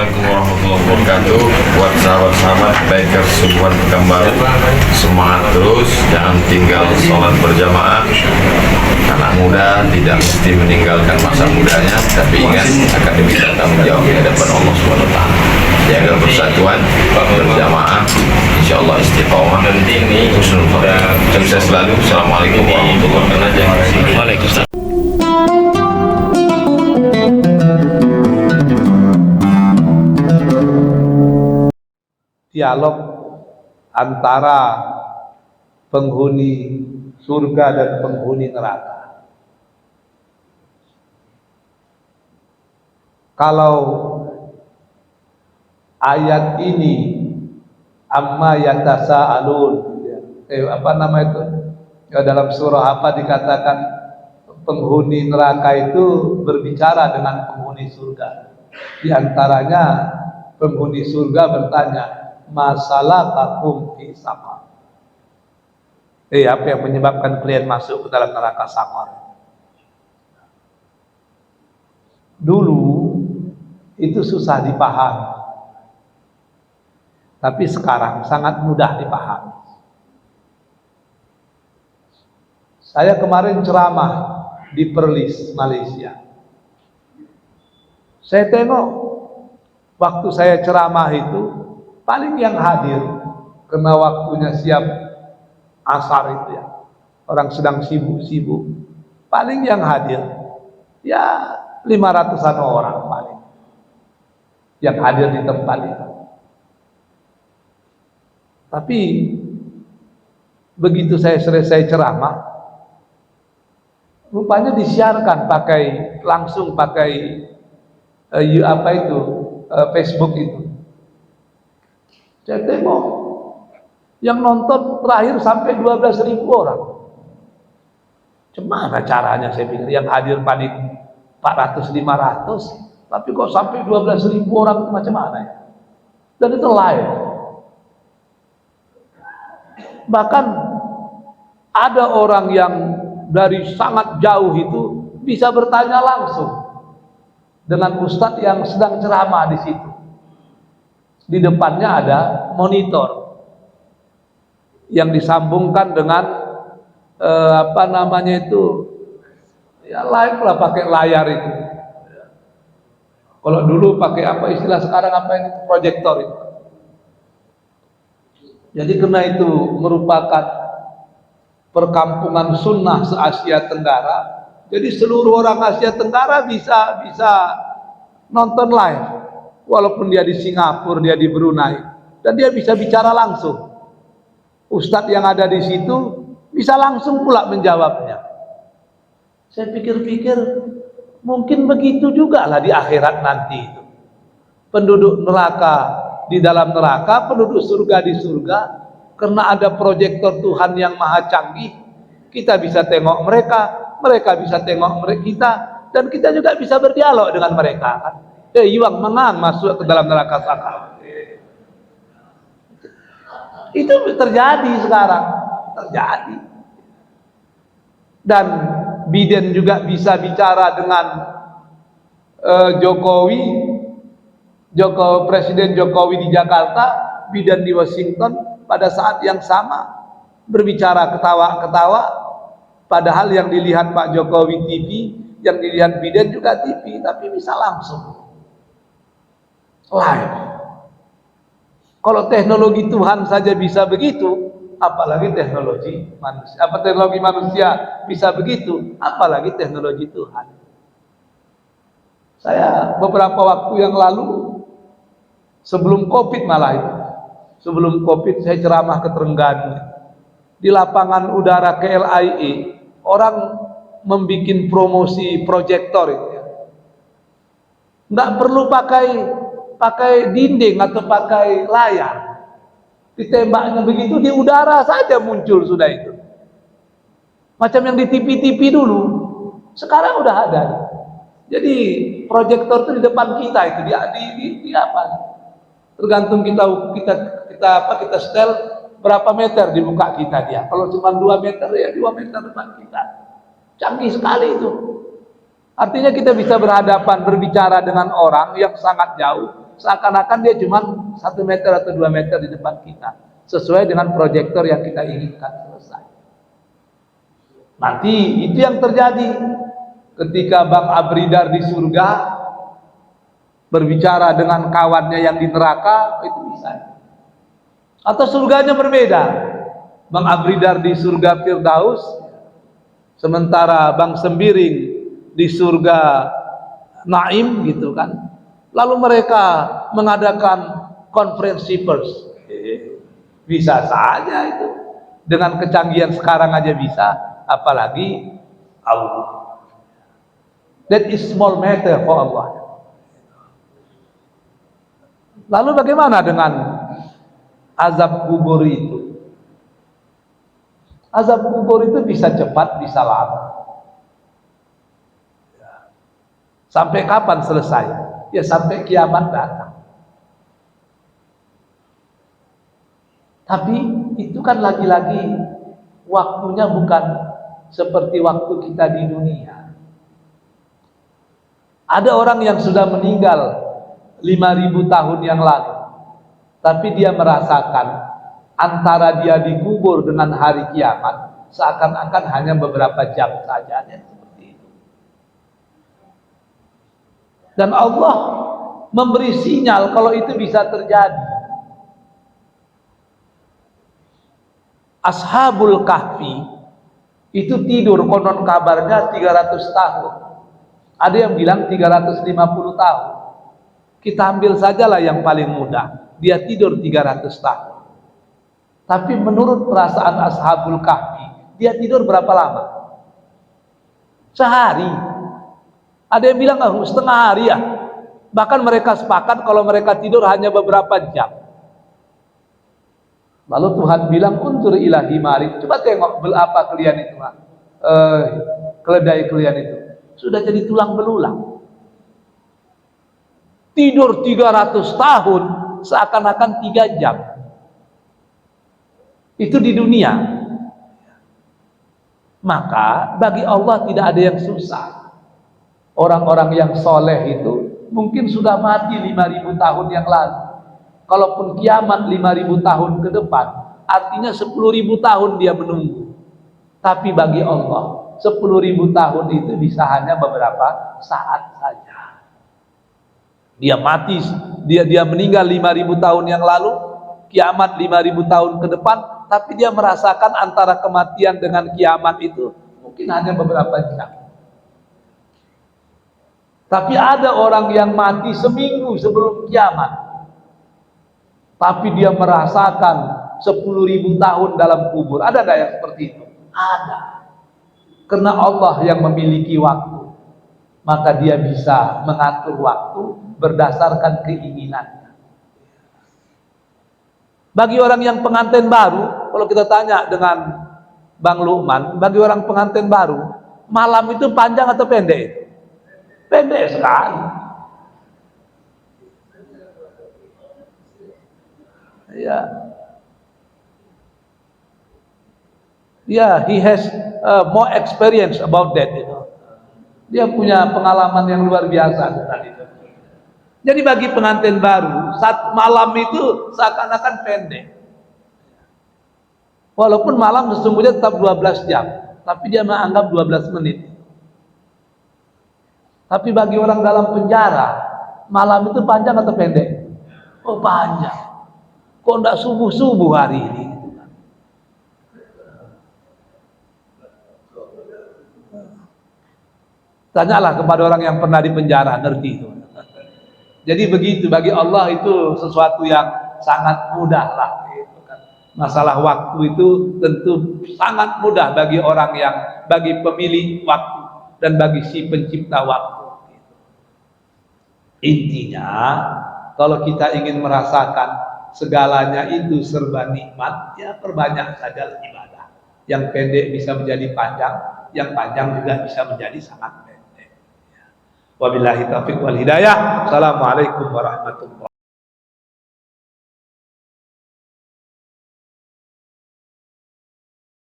Assalamualaikum warahmatullahi wabarakatuh. Buat sahabat-sahabat biker semua Pekanbaru, semangat terus, jangan tinggal sholat berjamaah. Anak muda tidak mesti meninggalkan masa mudanya, tapi ingat akan diminta tanggung jawab di hadapan Allah SWT. Jaga persatuan, berjamaah, insya Allah istiqomah, husnul khotimah. Sukses selalu. Assalamualaikum warahmatullahi wabarakatuh. Waalaikumsalam. Dialog antara penghuni surga dan penghuni neraka. Kalau ayat ini amma yatasaalun, apa nama itu? Ya, dalam surah apa dikatakan penghuni neraka itu berbicara dengan penghuni surga. Di antaranya penghuni surga bertanya, masalah takum fi saqar. Apa yang menyebabkan kalian masuk ke dalam neraka saqar? Dulu itu susah dipahami, tapi sekarang sangat mudah dipahami. Saya kemarin ceramah di Perlis, Malaysia. Saya tengok waktu saya ceramah itu paling yang hadir karena waktunya siap asar itu ya, orang sedang sibuk-sibuk, paling yang hadir ya 500-an orang paling yang hadir di tempat itu. Tapi begitu saya selesai ceramah, rupanya disiarkan langsung pakai Facebook itu. Saya tengok yang nonton terakhir sampai 12.000 orang. Gimana caranya, saya pikir yang hadir paling 400-500, tapi kok sampai 12.000 orang itu macam mana ya? Dan itu live. Bahkan ada orang yang dari sangat jauh itu bisa bertanya langsung dengan ustadz yang sedang ceramah di situ. Di depannya ada monitor yang disambungkan dengan ya live lah, pakai layar itu. Kalau dulu pakai apa istilah sekarang apa ini, proyektor itu. Jadi karena itu merupakan perkampungan sunnah se-Asia Tenggara. Jadi seluruh orang Asia Tenggara bisa nonton live, walaupun dia di Singapura, dia di Brunei, dan dia bisa bicara langsung. Ustadz yang ada di situ bisa langsung pula menjawabnya. Saya pikir-pikir mungkin begitu juga lah di akhirat nanti itu. Penduduk neraka di dalam neraka, penduduk surga di surga, karena ada proyektor Tuhan yang maha canggih, kita bisa tengok mereka, mereka bisa tengok kita, dan kita juga bisa berdialog dengan mereka kan. Iwang mengang masuk ke dalam neraka sakar. Itu terjadi sekarang, terjadi. Dan Biden juga bisa bicara dengan Presiden Jokowi di Jakarta, Biden di Washington pada saat yang sama, berbicara ketawa-ketawa, padahal yang dilihat Pak Jokowi TV, yang dilihat Biden juga TV, tapi bisa langsung live. Kalau teknologi Tuhan saja bisa begitu, apalagi teknologi manusia. Teknologi manusia bisa begitu, apalagi teknologi Tuhan. Saya beberapa waktu yang lalu, sebelum Covid malah itu, sebelum Covid saya ceramah ke Trengganu. Di lapangan udara KLIA, orang membuat promosi proyektor itu. Nggak perlu pakai dinding atau pakai layar. Ditembaknya begitu, di udara saja muncul sudah itu. Macam yang di TV-TV dulu, sekarang udah ada. Jadi proyektor itu di depan kita itu, di apa? Tergantung kita setel berapa meter di muka kita dia. Kalau cuma 2 meter ya 2 meter depan kita. Canggih sekali itu. Artinya kita bisa berhadapan, berbicara dengan orang yang sangat jauh seakan-akan dia cuma 1 meter atau 2 meter di depan kita, sesuai dengan proyektor yang kita inginkan. Selesai. Nanti itu yang terjadi ketika Bang Abridar di surga berbicara dengan kawannya yang di neraka, itu bisa. Atau surganya berbeda, Bang Abridar di surga Firdaus, sementara Bang Sembiring di surga Naim, gitu kan. Lalu mereka mengadakan konferensi pers. Bisa saja itu, dengan kecanggihan sekarang aja bisa, apalagi Allah. That is small matter for Allah. Lalu bagaimana dengan azab kubur itu? Azab kubur itu bisa cepat, bisa lama. Sampai kapan selesai? Ya sampai kiamat datang. Tapi itu kan lagi-lagi waktunya bukan seperti waktu kita di dunia. Ada orang yang sudah meninggal 5.000 tahun yang lalu, tapi dia merasakan antara dia dikubur dengan hari kiamat seakan-akan hanya beberapa jam saja. Seperti itu. Dan Allah memberi sinyal kalau itu bisa terjadi. Ashabul Kahfi itu tidur, konon kabarnya 300 tahun. Ada yang bilang 350 tahun. Kita ambil sajalah yang paling mudah. Dia tidur 300 tahun. Tapi menurut perasaan Ashabul Kahfi, dia tidur berapa lama? Sehari. Ada yang bilang setengah hari ya. Bahkan mereka sepakat kalau mereka tidur hanya beberapa jam. Lalu Tuhan bilang, untur ilahi marik. Coba tengok apa kalian itu, keledai kalian itu. Sudah jadi tulang belulang. Tidur 300 tahun seakan-akan 3 jam. Itu di dunia. Maka bagi Allah tidak ada yang susah. Orang-orang yang soleh itu mungkin sudah mati 5.000 tahun yang lalu. Kalaupun kiamat 5.000 tahun ke depan, artinya 10.000 tahun dia menunggu. Tapi bagi Allah 10.000 tahun itu bisa hanya beberapa saat saja. Dia mati, dia meninggal 5.000 tahun yang lalu, kiamat 5.000 tahun ke depan, tapi dia merasakan antara kematian dengan kiamat itu mungkin hanya beberapa jam. Tapi ada orang yang mati seminggu sebelum kiamat, tapi dia merasakan 10.000 tahun dalam kubur. Ada nggak yang seperti itu? Ada. Karena Allah yang memiliki waktu, maka dia bisa mengatur waktu berdasarkan keinginannya. Bagi orang yang pengantin baru, kalau kita tanya dengan Bang Lukman, bagi orang pengantin baru, malam itu panjang atau pendek? Pendek sekali. Ya, he has more experience about that. Dia punya pengalaman yang luar biasa tadi. Jadi bagi pengantin baru, saat malam itu seakan-akan pendek. Walaupun malam sesungguhnya tetap 12 jam, tapi dia menganggap 12 menit. Tapi bagi orang dalam penjara, malam itu panjang atau pendek? Oh panjang. Kok enggak subuh-subuh hari ini? Tanyalah kepada orang yang pernah di penjara, ngerti itu. Jadi begitu, bagi Allah itu sesuatu yang sangat mudah lah. Masalah waktu itu tentu sangat mudah bagi orang yang, bagi pemilik waktu dan bagi si pencipta waktu. Intinya, kalau kita ingin merasakan segalanya itu serba nikmat, ya perbanyak saja ibadah. Yang pendek bisa menjadi panjang, yang panjang juga bisa menjadi sangat pendek. Wabillahi taufiq wal hidayah. Assalamualaikum warahmatullahi wabarakatuh.